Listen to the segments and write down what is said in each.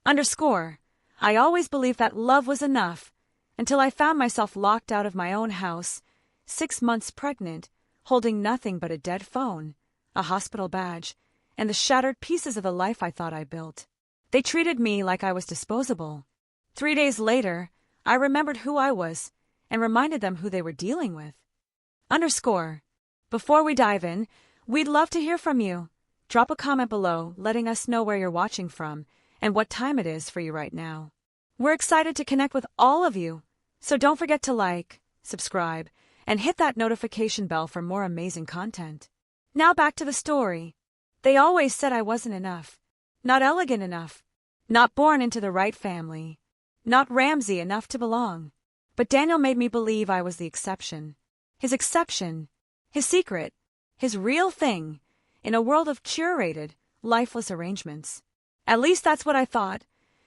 Underscore. I always believed that love was enough, until I found myself locked out of my own house, 6 months pregnant, holding nothing but a dead phone, a hospital badge, and the shattered pieces of the life I thought I built. They treated me like I was disposable. 3 days later, I remembered who I was and reminded them who they were dealing with. Underscore. Before we dive in, we'd love to hear from you. Drop a comment below letting us know where you're watching from and what time it is for you right now. We're excited to connect with all of you, so don't forget to like, subscribe, and hit that notification bell for more amazing content. Now back to the story. They always said I wasn't enough, not elegant enough, not born into the right family, not Ramsey enough to belong. But Daniel made me believe I was the exception. His exception, his secret, his real thing, in a world of curated, lifeless arrangements. At least that's what I thought,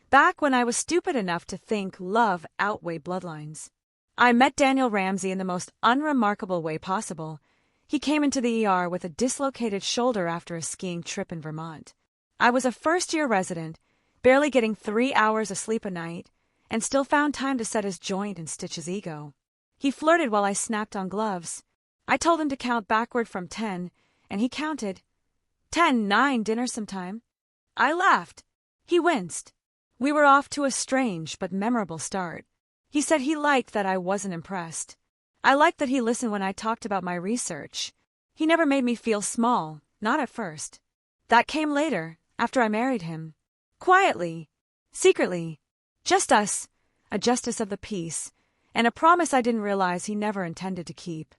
back when I was stupid enough to think love outweighed bloodlines. I met Daniel Ramsey in the most unremarkable way possible. He came into the ER with a dislocated shoulder after a skiing trip in Vermont. I was a first-year resident, barely getting 3 hours of sleep a night, and still found time to set his joint and stitch his ego. He flirted while I snapped on gloves. I told him to count backward from 10, and he counted. 10, 9, dinner sometime. I laughed. He winced. We were off to a strange but memorable start. He said he liked that I wasn't impressed. I liked that he listened when I talked about my research. He never made me feel small, not at first. That came later, after I married him. Quietly, secretly. Just us, a justice of the peace, and a promise I didn't realize he never intended to keep.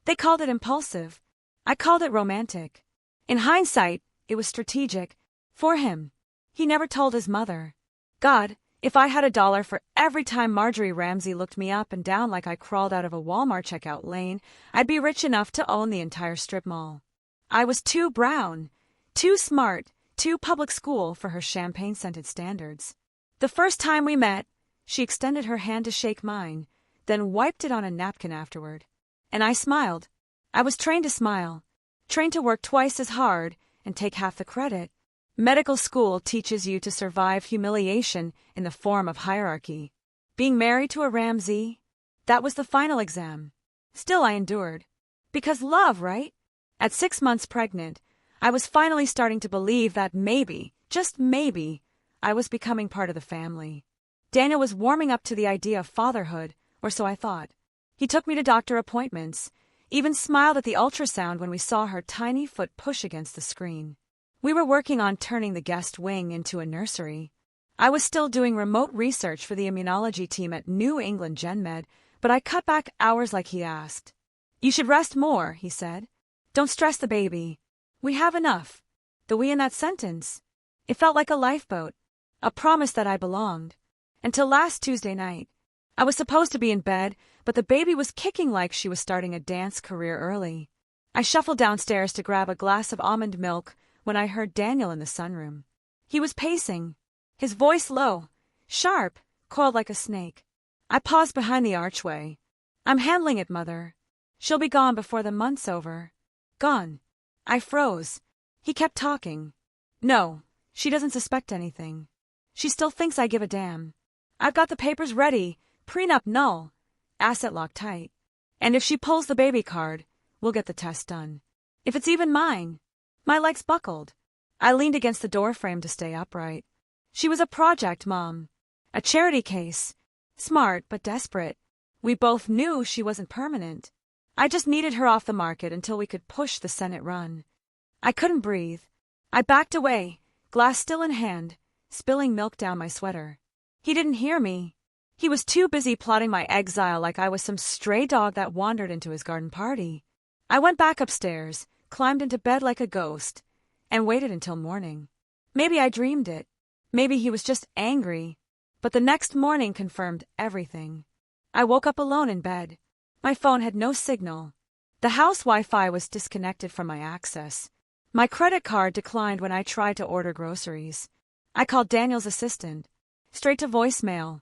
They called it impulsive. I called it romantic. In hindsight, it was strategic. For him. He never told his mother. God, if I had $1 for every time Marjorie Ramsey looked me up and down like I crawled out of a Walmart checkout lane, I'd be rich enough to own the entire strip mall. I was too brown, too smart, too public school for her champagne-scented standards. The first time we met, she extended her hand to shake mine, then wiped it on a napkin afterward. And I smiled. I was trained to smile, trained to work twice as hard and take half the credit. Medical school teaches you to survive humiliation in the form of hierarchy. Being married to a Ramsey, that was the final exam. Still I endured. Because love, right? At 6 months pregnant, I was finally starting to believe that maybe, just maybe, I was becoming part of the family. Daniel was warming up to the idea of fatherhood, or so I thought. He took me to doctor appointments, even smiled at the ultrasound when we saw her tiny foot push against the screen. We were working on turning the guest wing into a nursery. I was still doing remote research for the immunology team at New England GenMed, but I cut back hours like he asked. You should rest more, he said. Don't stress the baby. We have enough. The we in that sentence. It felt like a lifeboat, a promise that I belonged. Until last Tuesday night. I was supposed to be in bed, but the baby was kicking like she was starting a dance career early. I shuffled downstairs to grab a glass of almond milk when I heard Daniel in the sunroom. He was pacing, his voice low, sharp, coiled like a snake. I paused behind the archway. I'm handling it, Mother. She'll be gone before the month's over. Gone. I froze. He kept talking. No, she doesn't suspect anything. She still thinks I give a damn. I've got the papers ready, prenup null, asset locked tight. And if she pulls the baby card, we'll get the test done. If it's even mine. My legs buckled. I leaned against the doorframe to stay upright. She was a project, Mom. A charity case. Smart but desperate. We both knew she wasn't permanent. I just needed her off the market until we could push the Senate run. I couldn't breathe. I backed away, glass still in hand, spilling milk down my sweater. He didn't hear me. He was too busy plotting my exile like I was some stray dog that wandered into his garden party. I went back upstairs, climbed into bed like a ghost, and waited until morning. Maybe I dreamed it. Maybe he was just angry. But the next morning confirmed everything. I woke up alone in bed. My phone had no signal. The house Wi-Fi was disconnected from my access. My credit card declined when I tried to order groceries. I called Daniel's assistant. Straight to voicemail.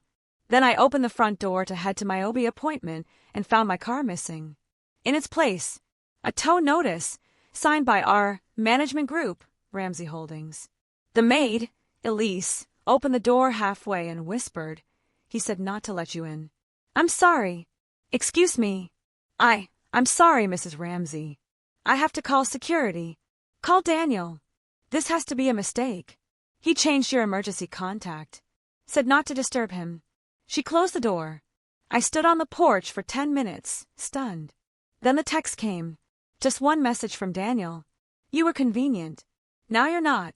Then I opened the front door to head to my OB appointment and found my car missing. In its place, a tow notice, signed by our management group, Ramsey Holdings. The maid, Elise, opened the door halfway and whispered, "He said not to let you in." "I'm sorry." "Excuse me." I'm sorry, Mrs. Ramsey. I have to call security." "Call Daniel. This has to be a mistake. He changed your emergency contact. Said not to disturb him." She closed the door. I stood on the porch for 10 minutes, stunned. Then the text came. Just one message from Daniel. "You were convenient. Now you're not.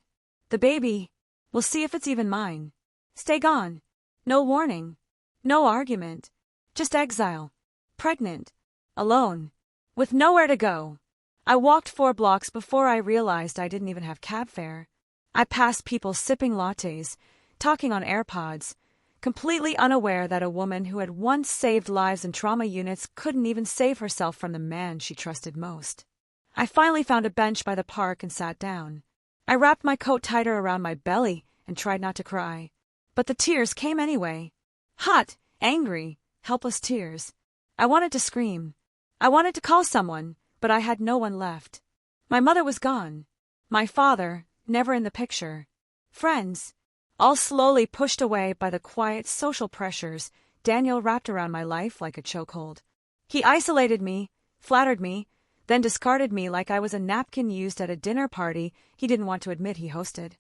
The baby. We'll see if it's even mine. Stay gone. No warning. No argument. Just exile. Pregnant. Alone. With nowhere to go." I walked 4 blocks before I realized I didn't even have cab fare. I passed people sipping lattes, talking on AirPods, completely unaware that a woman who had once saved lives in trauma units couldn't even save herself from the man she trusted most. I finally found a bench by the park and sat down. I wrapped my coat tighter around my belly and tried not to cry. But the tears came anyway. Hot, angry, helpless tears. I wanted to scream. I wanted to call someone, but I had no one left. My mother was gone. My father, never in the picture. Friends, all slowly pushed away by the quiet social pressures Daniel wrapped around my life like a chokehold. He isolated me, flattered me, then discarded me like I was a napkin used at a dinner party he didn't want to admit he hosted.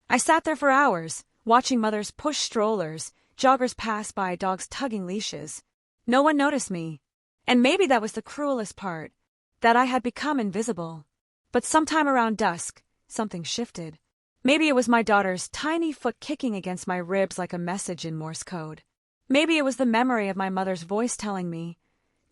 I sat there for hours, watching mothers push strollers, joggers pass by, dogs tugging leashes. No one noticed me. And maybe that was the cruelest part, that I had become invisible. But sometime around dusk, something shifted. Maybe it was my daughter's tiny foot kicking against my ribs like a message in Morse code. Maybe it was the memory of my mother's voice telling me,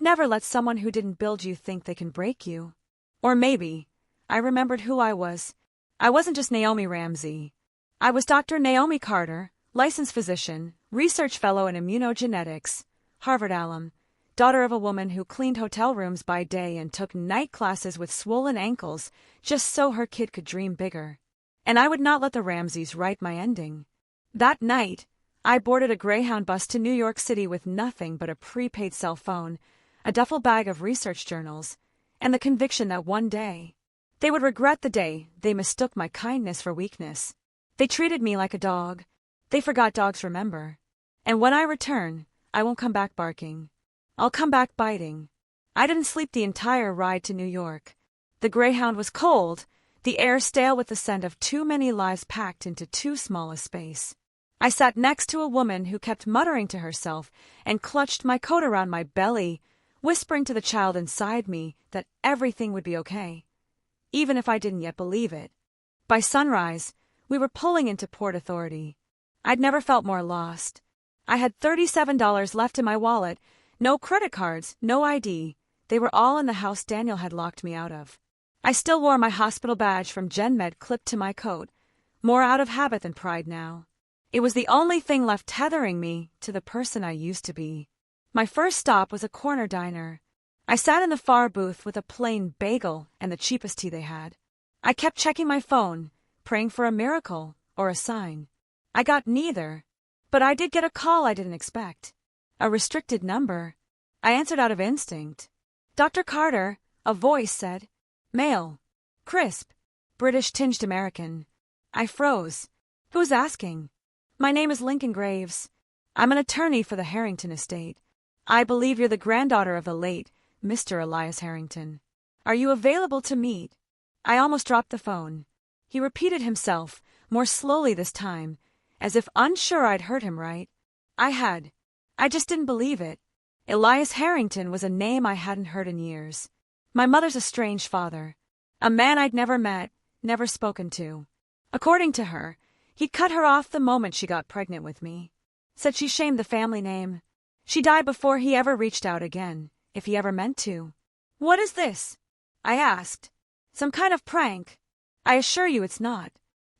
"Never let someone who didn't build you think they can break you." Or maybe I remembered who I was. I wasn't just Naomi Ramsey. I was Dr. Naomi Carter, licensed physician, research fellow in immunogenetics, Harvard alum, daughter of a woman who cleaned hotel rooms by day and took night classes with swollen ankles just so her kid could dream bigger. And I would not let the Ramseys write my ending. That night, I boarded a Greyhound bus to New York City with nothing but a prepaid cell phone, a duffel bag of research journals, and the conviction that one day, they would regret the day they mistook my kindness for weakness. They treated me like a dog. They forgot dogs remember. And when I return, I won't come back barking. I'll come back biting. I didn't sleep the entire ride to New York. The Greyhound was cold, the air stale with the scent of too many lives packed into too small a space. I sat next to a woman who kept muttering to herself and clutched my coat around my belly, whispering to the child inside me that everything would be okay, even if I didn't yet believe it. By sunrise, we were pulling into Port Authority. I'd never felt more lost. I had $37 left in my wallet, no credit cards, no ID. They were all in the house Daniel had locked me out of. I still wore my hospital badge from GenMed clipped to my coat, more out of habit than pride now. It was the only thing left tethering me to the person I used to be. My first stop was a corner diner. I sat in the far booth with a plain bagel and the cheapest tea they had. I kept checking my phone, praying for a miracle or a sign. I got neither, but I did get a call I didn't expect. A restricted number. I answered out of instinct. "Dr. Carter," a voice said. Male. Crisp. British-tinged American. I froze. Who's asking? "My name is Lincoln Graves. I'm an attorney for the Harrington estate. I believe you're the granddaughter of the late Mr. Elias Harrington. Are you available to meet?" I almost dropped the phone. He repeated himself, more slowly this time, as if unsure I'd heard him right. I had. I just didn't believe it. Elias Harrington was a name I hadn't heard in years. My mother's estranged father. A man I'd never met, never spoken to. According to her, he'd cut her off the moment she got pregnant with me. Said she shamed the family name. She died before he ever reached out again, if he ever meant to. "What is this?" I asked. "Some kind of prank?" "I assure you it's not.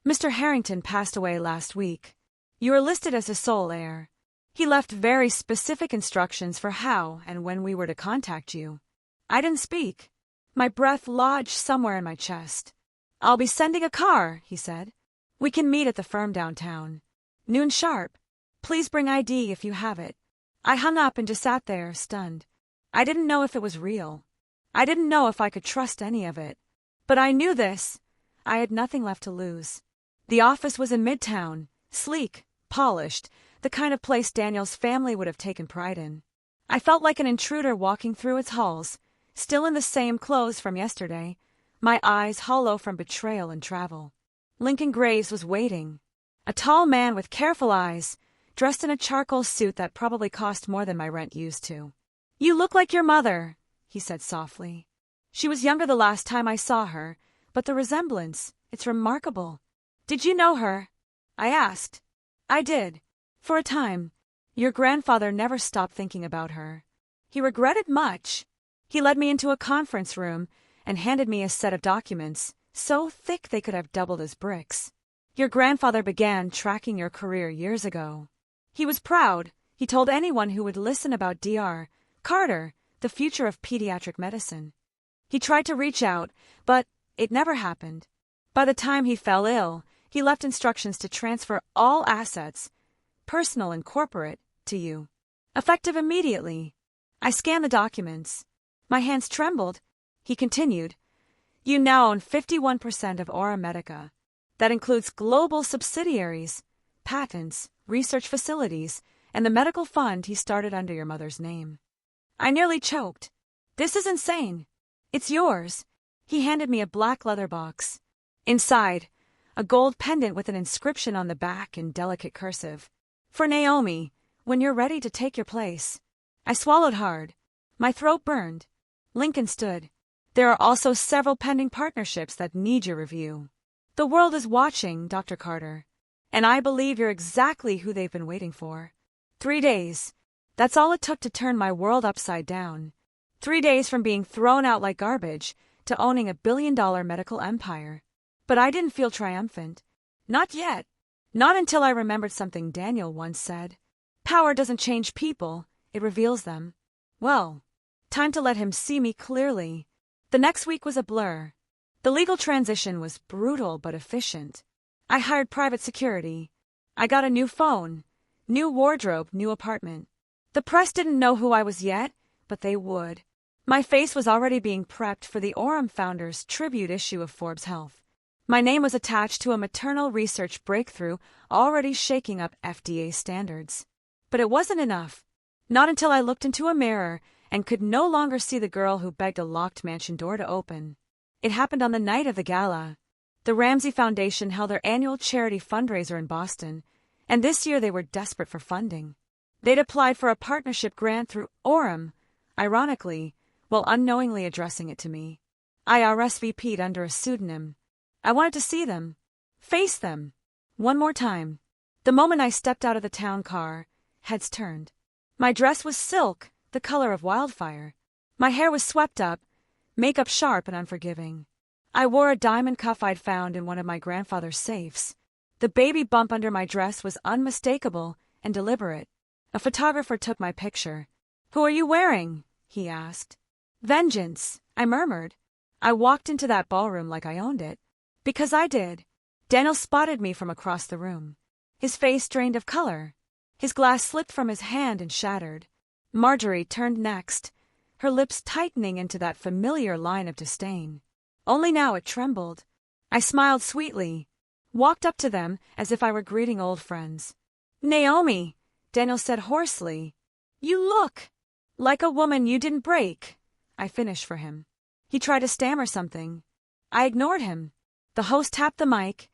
Mr. Harrington passed away last week. You are listed as his sole heir. He left very specific instructions for how and when we were to contact you." I didn't speak. My breath lodged somewhere in my chest. "I'll be sending a car," he said. "We can meet at the firm downtown. Noon sharp. Please bring ID if you have it." I hung up and just sat there, stunned. I didn't know if it was real. I didn't know if I could trust any of it. But I knew this. I had nothing left to lose. The office was in Midtown, sleek, polished, the kind of place Daniel's family would have taken pride in. I felt like an intruder walking through its halls, still in the same clothes from yesterday, my eyes hollow from betrayal and travel. Lincoln Graves was waiting. A tall man with careful eyes, dressed in a charcoal suit that probably cost more than my rent used to. "You look like your mother," he said softly. "She was younger the last time I saw her, but the resemblance, it's remarkable. Did you know her?" I asked. "I did. For a time. Your grandfather never stopped thinking about her. He regretted much. He led me into a conference room and handed me a set of documents, so thick they could have doubled as bricks. Your grandfather began tracking your career years ago. He was proud. He told anyone who would listen about Dr. Carter, the future of pediatric medicine. He tried to reach out, but it never happened. By the time he fell ill, he left instructions to transfer all assets, personal and corporate, to you. Effective immediately." I scanned the documents. My hands trembled. He continued, "You now own 51% of Aura Medica. That includes global subsidiaries, patents, research facilities, and the medical fund he started under your mother's name." I nearly choked. "This is insane. It's yours." He handed me a black leather box. Inside, a gold pendant with an inscription on the back in delicate cursive. "For Naomi, when you're ready to take your place." I swallowed hard. My throat burned. Lincoln stood. "There are also several pending partnerships that need your review. The world is watching, Dr. Carter, and I believe you're exactly who they've been waiting for. 3 days. That's all it took to turn my world upside down. 3 days from being thrown out like garbage to owning a billion-dollar medical empire. But I didn't feel triumphant. Not yet. Not until I remembered something Daniel once said. Power doesn't change people, it reveals them. Well, time to let him see me clearly. The next week was a blur. The legal transition was brutal but efficient. I hired private security. I got a new phone, new wardrobe, new apartment. The press didn't know who I was yet, but they would. My face was already being prepped for the Orem Founders tribute issue of Forbes Health. My name was attached to a maternal research breakthrough already shaking up FDA standards. But it wasn't enough. Not until I looked into a mirror and could no longer see the girl who begged a locked mansion door to open. It happened on the night of the gala. The Ramsey Foundation held their annual charity fundraiser in Boston, and this year they were desperate for funding. They'd applied for a partnership grant through Orem, ironically, while unknowingly addressing it to me. I RSVP'd under a pseudonym. I wanted to see them, face them, one more time. The moment I stepped out of the town car, heads turned. My dress was silk, the color of wildfire. My hair was swept up, makeup sharp and unforgiving. I wore a diamond cuff I'd found in one of my grandfather's safes. The baby bump under my dress was unmistakable and deliberate. A photographer took my picture. "Who are you wearing?" he asked. "Vengeance," I murmured. I walked into that ballroom like I owned it. Because I did. Daniel spotted me from across the room. His face drained of color. His glass slipped from his hand and shattered. Marjorie turned next, her lips tightening into that familiar line of disdain. Only now it trembled. I smiled sweetly, walked up to them as if I were greeting old friends. "Naomi," Daniel said hoarsely, "you look like a woman you didn't break." I finished for him. He tried to stammer something. I ignored him. The host tapped the mic,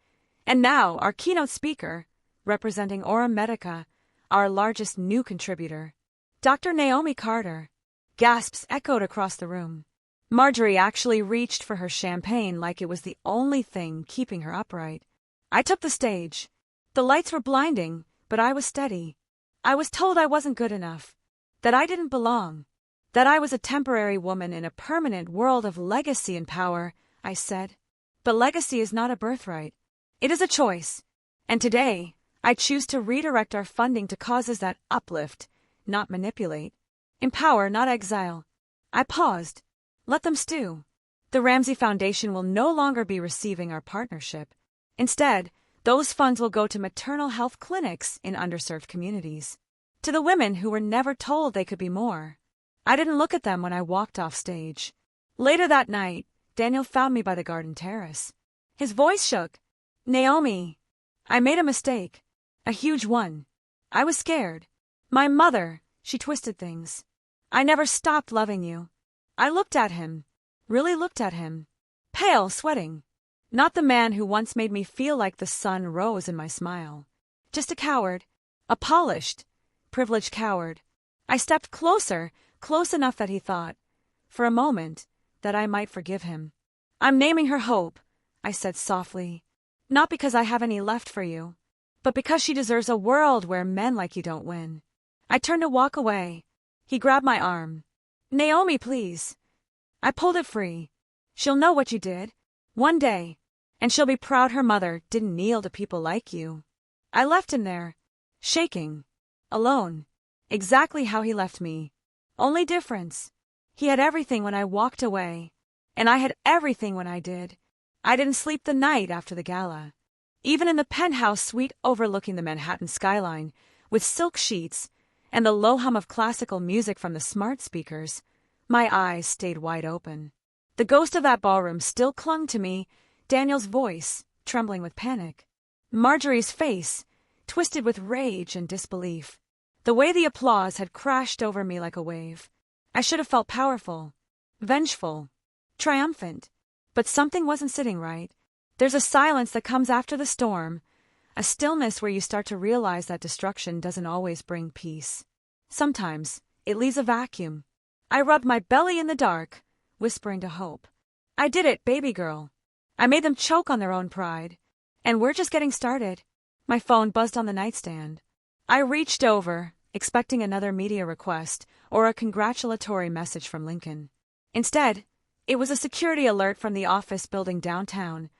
and now our keynote speaker, representing Aura Medica, our largest new contributor, Dr. Naomi Carter. Gasps echoed across the room. Marjorie actually reached for her champagne like it was the only thing keeping her upright. I took the stage. The lights were blinding, but I was steady. I was told I wasn't good enough, that I didn't belong, that I was a temporary woman in a permanent world of legacy and power, I said. But legacy is not a birthright. It is a choice. And today, I choose to redirect our funding to causes that uplift, not manipulate. Empower, not exile. I paused. Let them stew. The Ramsey Foundation will no longer be receiving our partnership. Instead, those funds will go to maternal health clinics in underserved communities. To the women who were never told they could be more. I didn't look at them when I walked off stage. Later that night, Daniel found me by the garden terrace. His voice shook. "Naomi, I made a mistake. A huge one. I was scared. My mother, she twisted things. I never stopped loving you. I looked at him. Really looked at him. Pale, sweating. Not the man who once made me feel like the sun rose in my smile. Just a coward. A polished, privileged coward. I stepped closer, close enough that he thought, for a moment, that I might forgive him. I'm naming her Hope, I said softly. Not because I have any left for you, but because she deserves a world where men like you don't win. I turned to walk away. He grabbed my arm. Naomi, please. I pulled it free. She'll know what you did. One day. And she'll be proud her mother didn't kneel to people like you. I left him there, shaking, alone, exactly how he left me. Only difference. He had everything when I walked away, and I had everything when I did. I didn't sleep the night after the gala. Even in the penthouse suite overlooking the Manhattan skyline, with silk sheets and the low hum of classical music from the smart speakers, my eyes stayed wide open. The ghost of that ballroom still clung to me, Daniel's voice, trembling with panic. Marjorie's face, twisted with rage and disbelief. The way the applause had crashed over me like a wave. I should have felt powerful, vengeful, triumphant. But something wasn't sitting right. There's a silence that comes after the storm, a stillness where you start to realize that destruction doesn't always bring peace. Sometimes it leaves a vacuum. I rubbed my belly in the dark, whispering to Hope. I did it, baby girl. I made them choke on their own pride. And we're just getting started. My phone buzzed on the nightstand. I reached over, expecting another media request or a congratulatory message from Lincoln. Instead, it was a security alert from the office building downtown,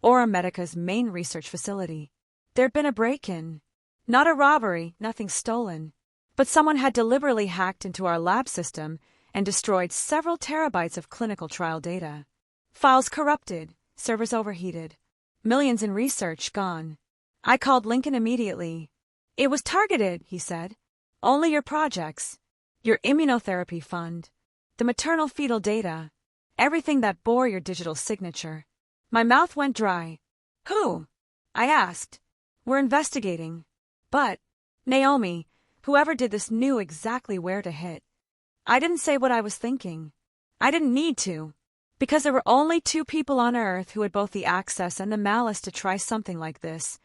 or Medica's main research facility. There'd been a break-in. Not a robbery, nothing stolen. But someone had deliberately hacked into our lab system and destroyed several terabytes of clinical trial data. Files corrupted, servers overheated. Millions in research gone. I called Lincoln immediately. It was targeted, he said. Only your projects. Your immunotherapy fund. The maternal fetal data. Everything that bore your digital signature. My mouth went dry. Who? I asked. We're investigating. But, Naomi, whoever did this knew exactly where to hit. I didn't say what I was thinking. I didn't need to. Because there were only two people on Earth who had both the access and the malice to try something like this.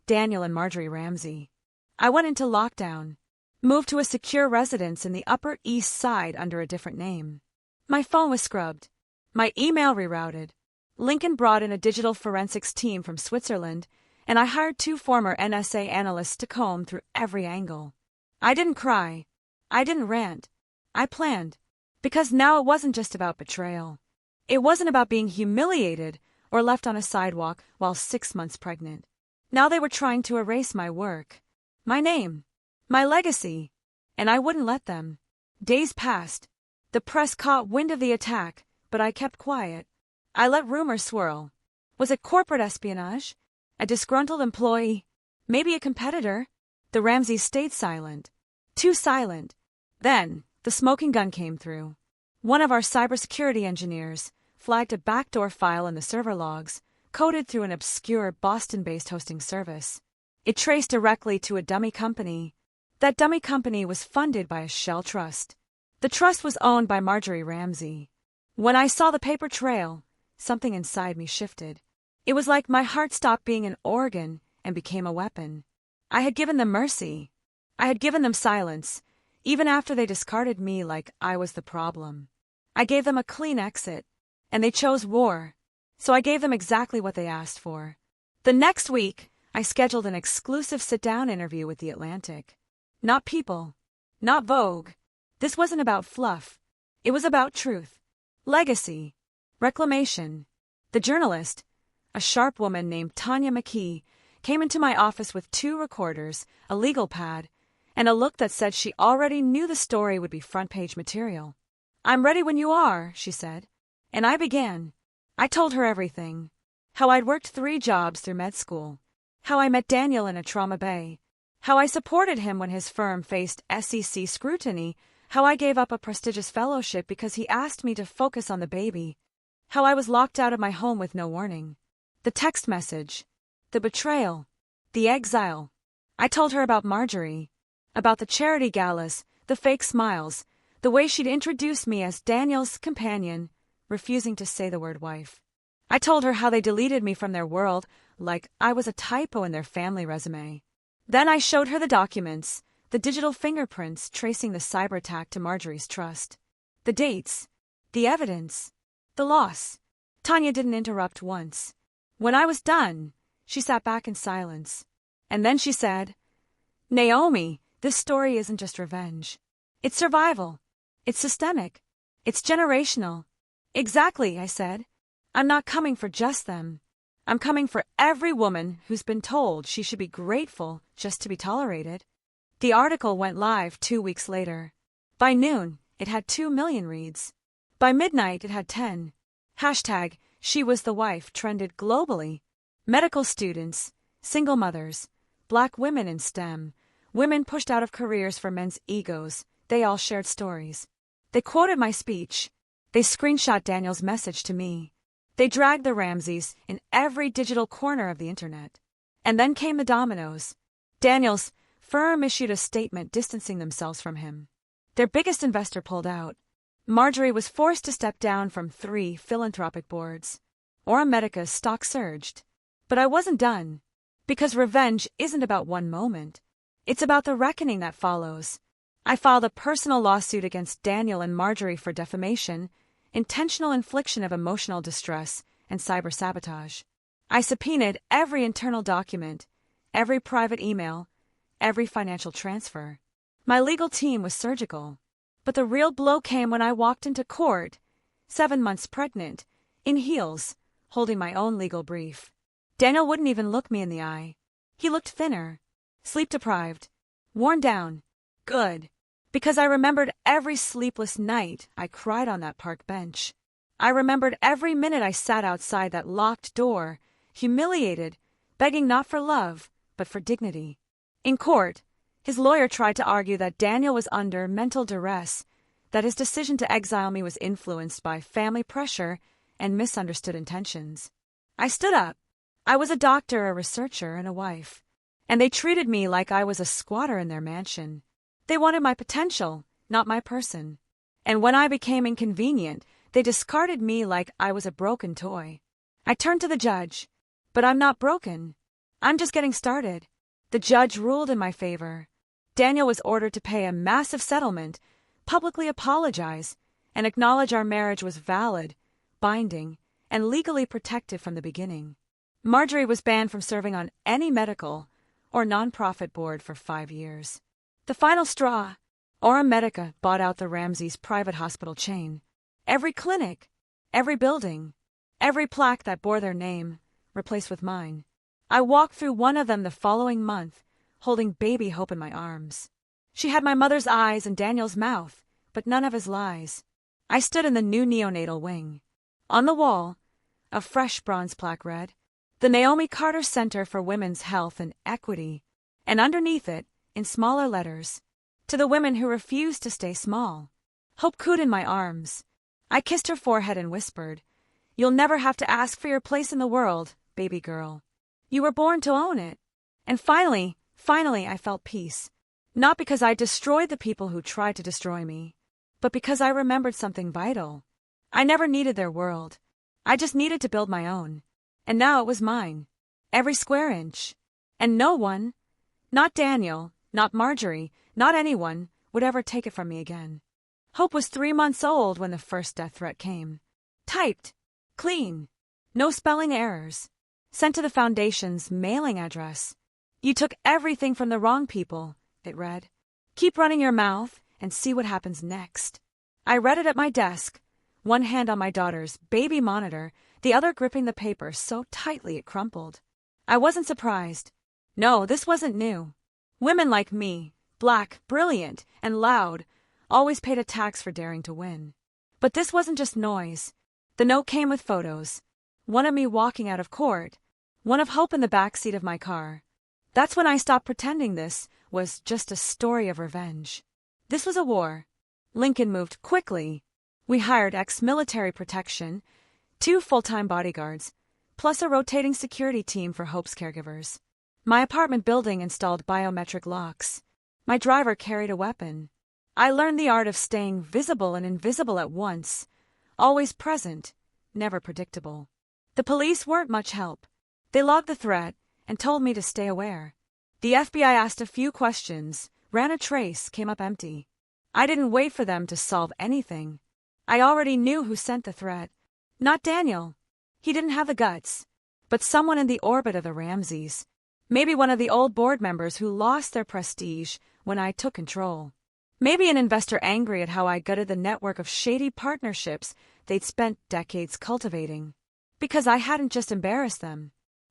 Daniel and Marjorie Ramsey. I went into lockdown. Moved to a secure residence in the Upper East Side under a different name. My phone was scrubbed. My email rerouted. Lincoln brought in a digital forensics team from Switzerland, and I hired 2 former NSA analysts to comb through every angle. I didn't cry. I didn't rant. I planned. Because now it wasn't just about betrayal. It wasn't about being humiliated or left on a sidewalk while 6 months pregnant. Now they were trying to erase my work, my name, my legacy, and I wouldn't let them. Days passed. The press caught wind of the attack, but I kept quiet. I let rumors swirl. Was it corporate espionage? A disgruntled employee? Maybe a competitor? The Ramseys stayed silent. Too silent. Then, the smoking gun came through. One of our cybersecurity engineers flagged a backdoor file in the server logs, coded through an obscure Boston-based hosting service. It traced directly to a dummy company. That dummy company was funded by a shell trust. The trust was owned by Marjorie Ramsey. When I saw the paper trail, something inside me shifted. It was like my heart stopped being an organ and became a weapon. I had given them mercy. I had given them silence, even after they discarded me like I was the problem. I gave them a clean exit, and they chose war, so I gave them exactly what they asked for. The next week, I scheduled an exclusive sit-down interview with The Atlantic. Not People, not Vogue. This wasn't about fluff. It was about truth, legacy, reclamation. The journalist, a sharp woman named Tanya McKee, came into my office with 2 recorders, a legal pad, and a look that said she already knew the story would be front-page material. "I'm ready when you are," she said. And I began. I told her everything. How I'd worked 3 jobs through med school. How I met Daniel in a trauma bay. How I supported him when his firm faced SEC scrutiny. How I gave up a prestigious fellowship because he asked me to focus on the baby. How I was locked out of my home with no warning. The text message. The betrayal. The exile. I told her about Marjorie, about the charity galas, the fake smiles, the way she'd introduced me as Daniel's companion, refusing to say the word wife. I told her how they deleted me from their world like I was a typo in their family resume. Then I showed her the documents, the digital fingerprints tracing the cyber attack to Marjorie's trust, the dates, the evidence, the loss. Tanya didn't interrupt once. When I was done, she sat back in silence. And then she said, "Naomi, this story isn't just revenge. It's survival. It's systemic. It's generational." "Exactly," I said. "I'm not coming for just them. I'm coming for every woman who's been told she should be grateful just to be tolerated." The article went live 2 weeks later. By noon, it had 2 million reads. By midnight, it had 10. Hashtag She Was the Wife trended globally. Medical students, single mothers, Black women in STEM, women pushed out of careers for men's egos, they all shared stories. They quoted my speech. They screenshot Daniel's message to me. They dragged the Ramseys in every digital corner of the internet. And then came the dominoes. Daniel's firm issued a statement distancing themselves from him. Their biggest investor pulled out. Marjorie was forced to step down from 3 philanthropic boards. Aura Medica's stock surged. But I wasn't done. Because revenge isn't about one moment. It's about the reckoning that follows. I filed a personal lawsuit against Daniel and Marjorie for defamation, intentional infliction of emotional distress, and cyber-sabotage. I subpoenaed every internal document, every private email, every financial transfer. My legal team was surgical. But the real blow came when I walked into court, 7 months pregnant, in heels, holding my own legal brief. Daniel wouldn't even look me in the eye. He looked thinner, sleep-deprived, worn down. Good. Because I remembered every sleepless night I cried on that park bench. I remembered every minute I sat outside that locked door, humiliated, begging not for love, but for dignity. In court, his lawyer tried to argue that Daniel was under mental duress, that his decision to exile me was influenced by family pressure and misunderstood intentions. I stood up. I was a doctor, a researcher, and a wife. And they treated me like I was a squatter in their mansion. They wanted my potential, not my person. And when I became inconvenient, they discarded me like I was a broken toy. I turned to the judge. But I'm not broken. I'm just getting started. The judge ruled in my favor. Daniel was ordered to pay a massive settlement, publicly apologize, and acknowledge our marriage was valid, binding, and legally protected from the beginning. Marjorie was banned from serving on any medical or nonprofit board for 5 years. The final straw, Aura Medica bought out the Ramseys' private hospital chain. Every clinic, every building, every plaque that bore their name, replaced with mine. I walked through one of them the following month, holding baby Hope in my arms. She had my mother's eyes and Daniel's mouth, but none of his lies. I stood in the new neonatal wing. On the wall, a fresh bronze plaque read, "The Naomi Carter Center for Women's Health and Equity," and underneath it, in smaller letters, "To the women who refuse to stay small." Hope cooed in my arms. I kissed her forehead and whispered, "You'll never have to ask for your place in the world, baby girl. You were born to own it." And finally, I felt peace. Not because I destroyed the people who tried to destroy me, but because I remembered something vital. I never needed their world. I just needed to build my own. And now it was mine. Every square inch. And no one, not Daniel, not Marjorie, not anyone, would ever take it from me again. Hope was 3 months old when the first death threat came. Typed. Clean. No spelling errors. Sent to the Foundation's mailing address. "You took everything from the wrong people," it read. "Keep running your mouth and see what happens next." I read it at my desk, one hand on my daughter's baby monitor, the other gripping the paper so tightly it crumpled. I wasn't surprised. No, this wasn't new. Women like me, black, brilliant, and loud, always paid a tax for daring to win. But this wasn't just noise. The note came with photos. One of me walking out of court, one of Hope in the backseat of my car. That's when I stopped pretending this was just a story of revenge. This was a war. Lincoln moved quickly. We hired ex-military protection, 2 full-time bodyguards, plus a rotating security team for Hope's caregivers. My apartment building installed biometric locks. My driver carried a weapon. I learned the art of staying visible and invisible at once, always present, never predictable. The police weren't much help. They logged the threat and told me to stay aware. The FBI asked a few questions, ran a trace, came up empty. I didn't wait for them to solve anything. I already knew who sent the threat. Not Daniel. He didn't have the guts. But someone in the orbit of the Ramseys. Maybe one of the old board members who lost their prestige when I took control. Maybe an investor angry at how I gutted the network of shady partnerships they'd spent decades cultivating. Because I hadn't just embarrassed them.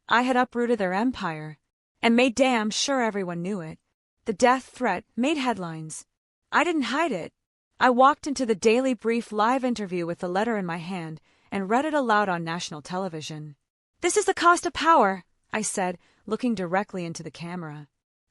I had uprooted their empire and made damn sure everyone knew it. The death threat made headlines. I didn't hide it. I walked into the Daily Brief live interview with the letter in my hand and read it aloud on national television. "This is the cost of power," I said, looking directly into the camera.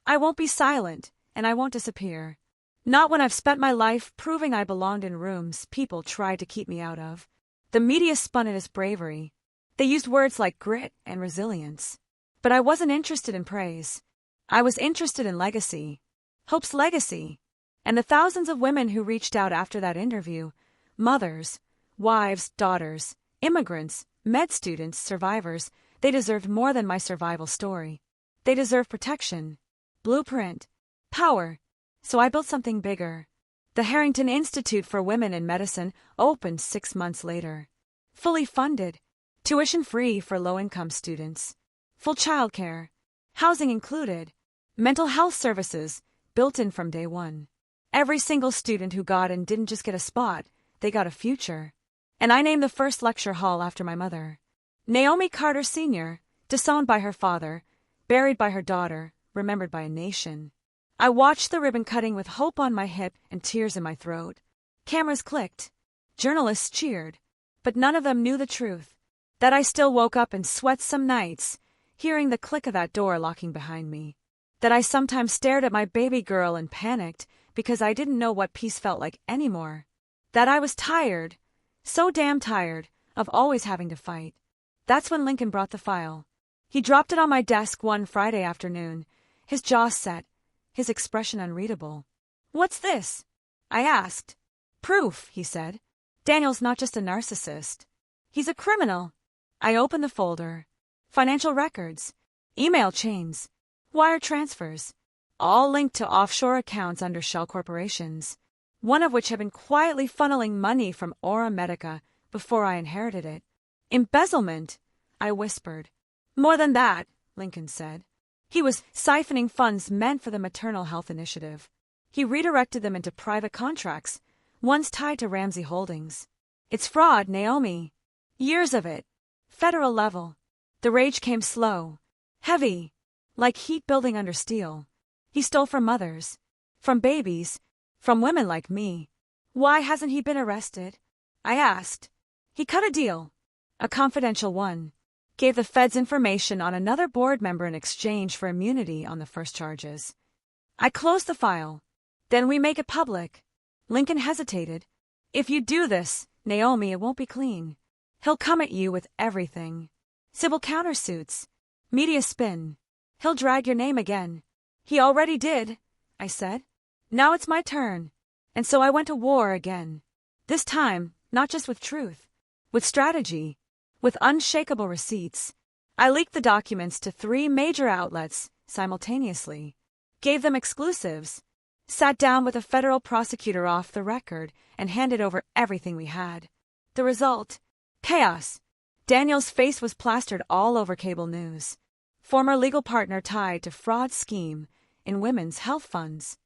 "I won't be silent, and I won't disappear. Not when I've spent my life proving I belonged in rooms people tried to keep me out of." The media spun it as bravery. They used words like grit and resilience. But I wasn't interested in praise. I was interested in legacy. Hope's legacy. And the thousands of women who reached out after that interview, mothers, wives, daughters, immigrants, med students, survivors, they deserved more than my survival story. They deserved protection, blueprint, power. So I built something bigger. The Harrington Institute for Women in Medicine opened 6 months later. Fully funded, tuition-free for low-income students, full childcare, housing included, mental health services built in from day one. Every single student who got in didn't just get a spot, they got a future. And I named the first lecture hall after my mother. Naomi Carter Sr., disowned by her father, buried by her daughter, remembered by a nation. I watched the ribbon cutting with hope on my hip and tears in my throat. Cameras clicked. Journalists cheered. But none of them knew the truth. That I still woke up in sweat some nights, hearing the click of that door locking behind me. That I sometimes stared at my baby girl and panicked because I didn't know what peace felt like anymore. That I was tired, so damn tired, of always having to fight. That's when Lincoln brought the file. He dropped it on my desk one Friday afternoon, his jaw set, his expression unreadable. "What's this?" I asked. "Proof," he said. "Daniel's not just a narcissist. He's a criminal." I opened the folder. Financial records, email chains, wire transfers, all linked to offshore accounts under shell corporations, one of which had been quietly funneling money from Aura Medica before I inherited it. "Embezzlement," I whispered. "More than that," Lincoln said. He was siphoning funds meant for the maternal health initiative. He redirected them into private contracts, ones tied to Ramsey Holdings. "It's fraud, Naomi. Years of it. Federal level." The rage came slow, heavy, like heat building under steel. He stole from mothers, from babies, from women like me. "Why hasn't he been arrested?" I asked. He cut a deal, a confidential one. Gave the feds information on another board member in exchange for immunity on the first charges. I closed the file. "Then we make it public." Lincoln hesitated. "If you do this, Naomi, it won't be clean. He'll come at you with everything. Civil countersuits, media spin. He'll drag your name again." "He already did," I said. "Now it's my turn." And so I went to war again. This time, not just with truth, with strategy, with unshakable receipts. I leaked the documents to 3 major outlets simultaneously, gave them exclusives, sat down with a federal prosecutor off the record, and handed over everything we had. The result? Chaos. Daniel's face was plastered all over cable news. Former legal partner tied to fraud scheme in women's health funds.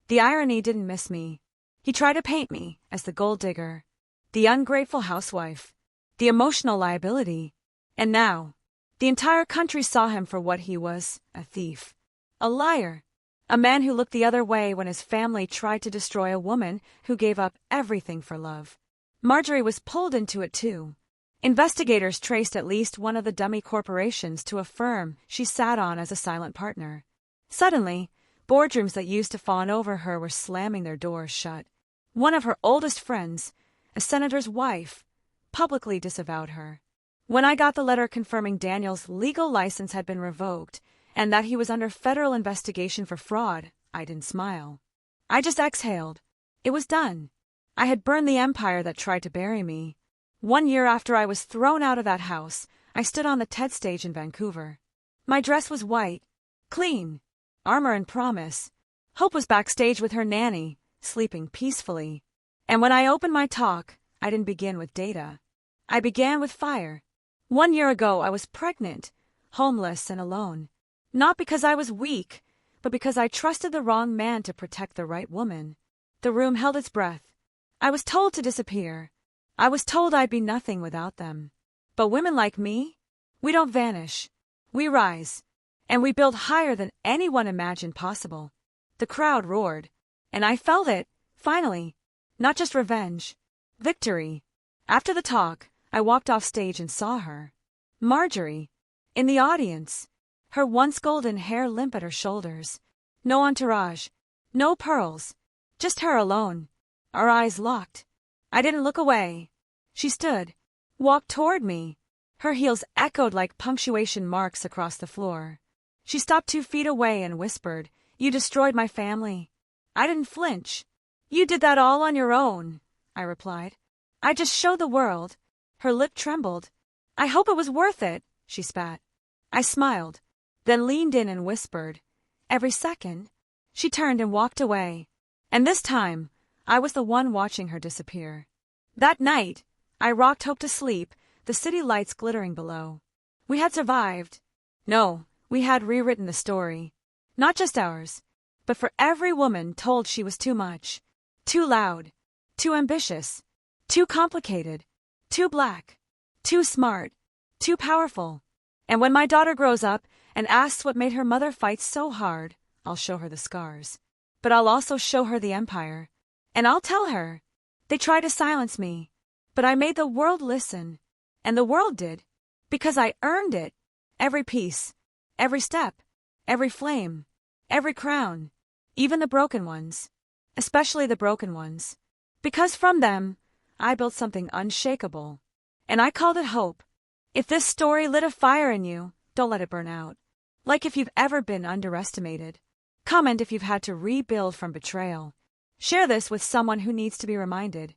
The irony didn't miss me. He tried to paint me as the gold digger, the ungrateful housewife, the emotional liability. And now, the entire country saw him for what he was, a thief, a liar, a man who looked the other way when his family tried to destroy a woman who gave up everything for love. Marjorie was pulled into it too. Investigators traced at least one of the dummy corporations to a firm she sat on as a silent partner. Suddenly, boardrooms that used to fawn over her were slamming their doors shut. One of her oldest friends, a senator's wife, publicly disavowed her. When I got the letter confirming Daniel's legal license had been revoked and that he was under federal investigation for fraud, I didn't smile. I just exhaled. It was done. I had burned the empire that tried to bury me. 1 year after I was thrown out of that house, I stood on the TED stage in Vancouver. My dress was white, clean, armor and promise. Hope was backstage with her nanny, sleeping peacefully. And when I opened my talk, I didn't begin with data. I began with fire. 1 year ago, I was pregnant, homeless and alone. Not because I was weak, but because I trusted the wrong man to protect the right woman. The room held its breath. I was told to disappear. I was told I'd be nothing without them. But women like me, we don't vanish. We rise, and we build higher than anyone imagined possible. The crowd roared, and I felt it, finally. Not just revenge. Victory. After the talk, I walked off stage and saw her. Marjorie. In the audience. Her once golden hair limp at her shoulders. No entourage. No pearls. Just her alone. Our eyes locked. I didn't look away. She stood. Walked toward me. Her heels echoed like punctuation marks across the floor. She stopped 2 feet away and whispered, "You destroyed my family." I didn't flinch. "You did that all on your own," I replied. "I just showed the world." Her lip trembled. "I hope it was worth it," she spat. I smiled, then leaned in and whispered, "Every second." She turned and walked away. And this time, I was the one watching her disappear. That night, I rocked Hope to sleep, the city lights glittering below. We had survived. No, we had rewritten the story. Not just ours, but for every woman told she was too much, too loud, too ambitious, too complicated, too black, too smart, too powerful. And when my daughter grows up and asks what made her mother fight so hard, I'll show her the scars. But I'll also show her the empire. And I'll tell her, they tried to silence me, but I made the world listen. And the world did, because I earned it. Every piece, every step, every flame, every crown, even the broken ones, especially the broken ones. Because from them, I built something unshakable. And I called it hope. If this story lit a fire in you, don't let it burn out. Like if you've ever been underestimated. Comment if you've had to rebuild from betrayal. Share this with someone who needs to be reminded.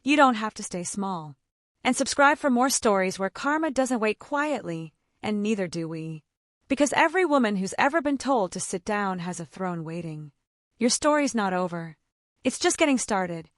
You don't have to stay small. And subscribe for more stories where karma doesn't wait quietly, and neither do we. Because every woman who's ever been told to sit down has a throne waiting. Your story's not over. It's just getting started.